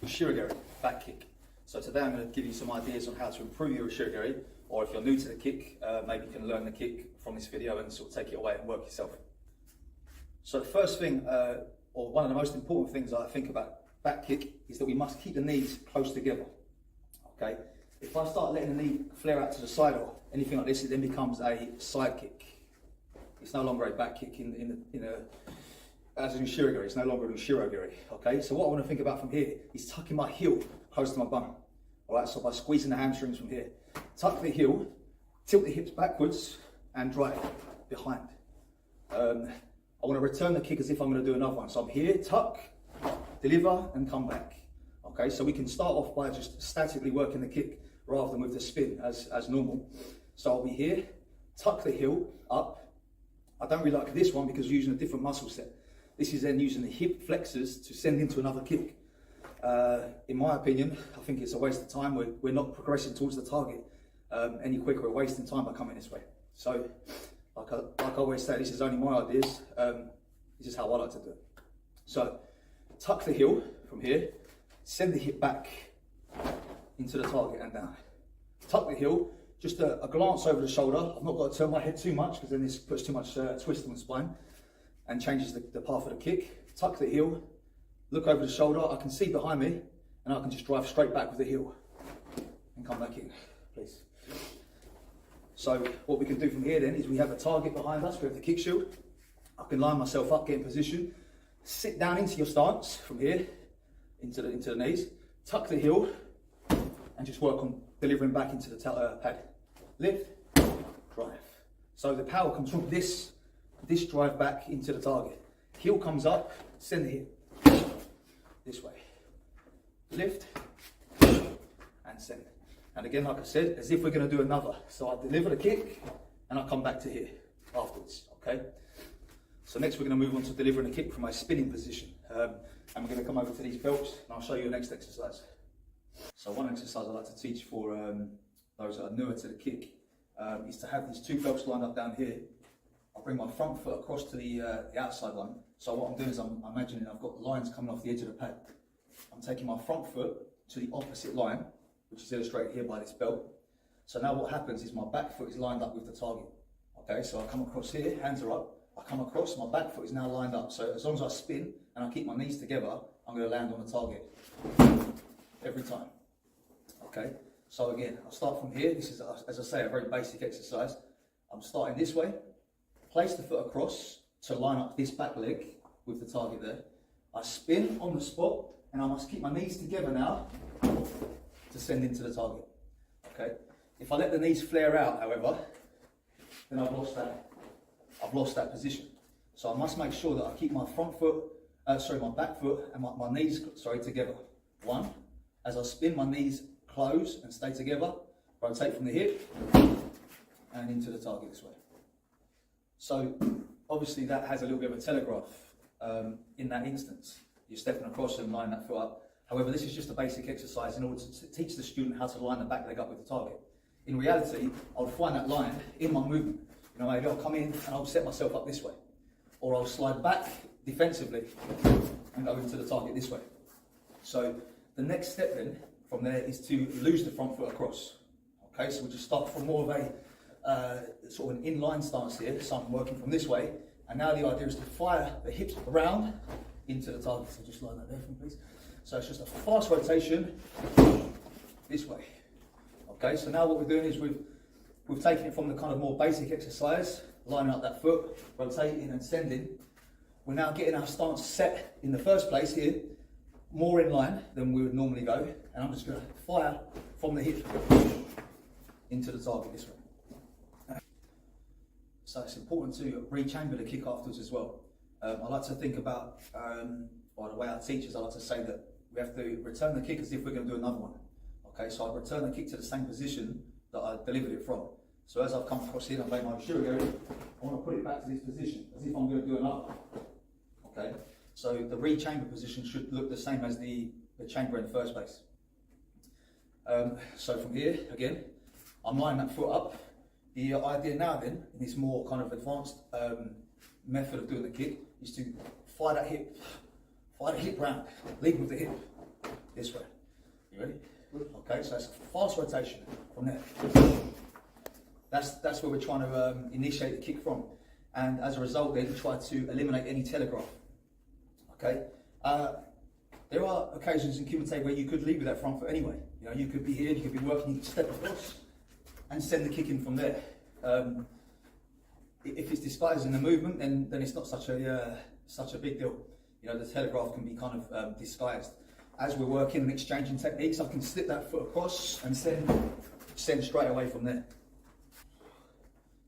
Ushiro Geri Back kick. So today I'm going to give you some ideas on how to improve your Ushiro Geri, or if you're new to the kick, maybe you can learn the kick from this video and sort of take it away and work yourself. So the first thing, or one of the most important things I think about back kick, is that we must keep the knees close together. Okay? If I start letting the knee flare out to the side or anything like this, it then becomes a side kick. It's no longer a back kick as an Ushiro Geri. It's no longer an Ushiro Geri. Okay, so what I want to think about from here is tucking my heel close to my bum. All right, so by squeezing the hamstrings from here, tuck the heel, tilt the hips backwards, and drive behind. I want to return the kick as if I'm going to do another one. So I'm here, tuck, deliver, and come back. Okay, so we can start off by just statically working the kick rather than with the spin as normal. So I'll be here, tuck the heel up. I don't really like this one because we're using a different muscle set. This is then using the hip flexors to send into another kick. In my opinion, I think it's a waste of time. We're not progressing towards the target any quicker. We're wasting time by coming this way. So, like I always say, this is only my ideas. This is how I like to do it. So, tuck the heel from here, send the hip back into the target and down. Tuck the heel, just a glance over the shoulder. I've not got to turn my head too much because then this puts too much twist on the spine and changes the path of the kick. Tuck the heel, look over the shoulder. I can see behind me and I can just drive straight back with the heel and come back in, please. So what we can do from here then is we have a target behind us. We have the kick shield. I can line myself up, get in position, sit down into your stance from here, into the knees, tuck the heel and just work on delivering back into the pad. Lift, drive. So the power comes from this drive back into the target. Heel comes up, send the hip this way. Lift and send. And again, like I said, as if we're going to do another. So I deliver the kick and I come back to here afterwards. Okay. So next we're going to move on to delivering a kick from my spinning position. And we're going to come over to these belts and I'll show you the next exercise. So one exercise I like to teach for those that are newer to the kick is to have these two belts lined up down here. I'll bring my front foot across to the outside one. So what I'm doing is I'm imagining I've got lines coming off the edge of the pad. I'm taking my front foot to the opposite line, which is illustrated here by this belt. So now what happens is my back foot is lined up with the target. Okay, so I come across here, hands are up. I come across, my back foot is now lined up. So as long as I spin and I keep my knees together, I'm going to land on the target every time. Okay, so again, I'll start from here. This is, as I say, a very basic exercise. I'm starting this way. Place the foot across to line up this back leg with the target there. I spin on the spot and I must keep my knees together now to send into the target. Okay. If I let the knees flare out, however, then I've lost that position. So I must make sure that I keep my my back foot and my knees, together. One, as I spin, my knees close and stay together. Rotate from the hip and into the target this way. So obviously that has a little bit of a telegraph in that instance. You're stepping across and lining that foot up. However, this is just a basic exercise in order to teach the student how to line the back leg up with the target. In reality, I'll find that line in my movement. You know, maybe I'll come in and I'll set myself up this way. Or I'll slide back defensively and go into the target this way. So the next step then from there is to lose the front foot across. Okay, so we'll just start from more of a sort of an inline stance here. So I'm working from this way, and now the idea is to fire the hips around into the target. So just line that there for me, please. So it's just a fast rotation this way. Okay, so now what we're doing is we've taken it from the kind of more basic exercise, lining up that foot, rotating and sending. We're now getting our stance set in the first place here, more in line than we would normally go, and I'm just going to fire from the hip into the target this way. So it's important to rechamber the kick afterwards as well. I like to think about, or the way our teachers, I like to say that we have to return the kick as if we're going to do another one. Okay, so I return the kick to the same position that I delivered it from. So as I've come across here and I've made my Ushiro Geri, I want to put it back to this position as if I'm going to do another. Okay, so the rechamber position should look the same as the chamber in the first place. So from here, again, I'm lining that foot up. The idea now then, in this more kind of advanced method of doing the kick, is to fire the hip round, lead with the hip, this way. You ready? Okay, so it's a fast rotation from there. That's where we're trying to initiate the kick from. And as a result, then try to eliminate any telegraph. Okay? There are occasions in Kumite where you could lead with that front foot anyway. You know, you could be here, you could be working, you could step across and send the kick in from there. If it's disguised in the movement, then it's not such a big deal. You know, the telegraph can be kind of disguised. As we're working and exchanging techniques, I can slip that foot across and send straight away from there.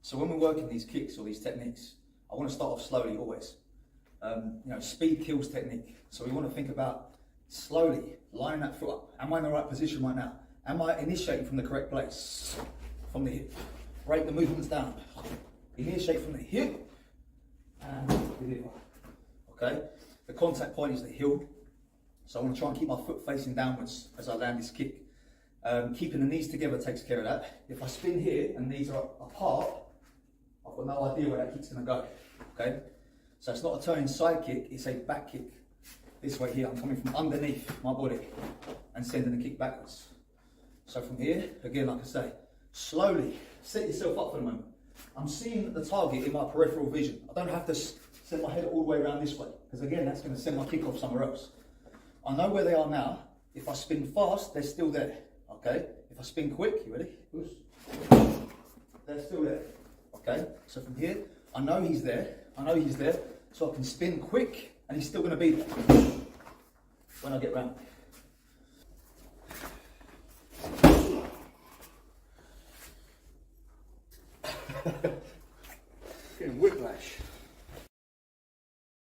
So when we're working these kicks or these techniques, I want to start off slowly always. You know, speed kills technique. So we want to think about slowly lining that foot up. Am I in the right position right now? Am I initiating from the correct place? From the hip. Break the movements down. Initiate from the hip and deliver. Okay? The contact point is the heel. So I want to try and keep my foot facing downwards as I land this kick. Keeping the knees together takes care of that. If I spin here and knees are apart, I've got no idea where that kick's going to go. Okay? So it's not a turning side kick, it's a back kick. This way here, I'm coming from underneath my body and sending the kick backwards. So from here, again, like I say, slowly set yourself up for the moment. I'm seeing the target in my peripheral vision. I don't have to send my head all the way around this way, because again, that's going to send my kick off somewhere else. I know where they are now. If I spin fast, they're still there. Okay? If I spin quick, you ready? They're still there. Okay? So from here, I know he's there. I know he's there. So I can spin quick, and he's still going to be there when I get round. Getting whipped.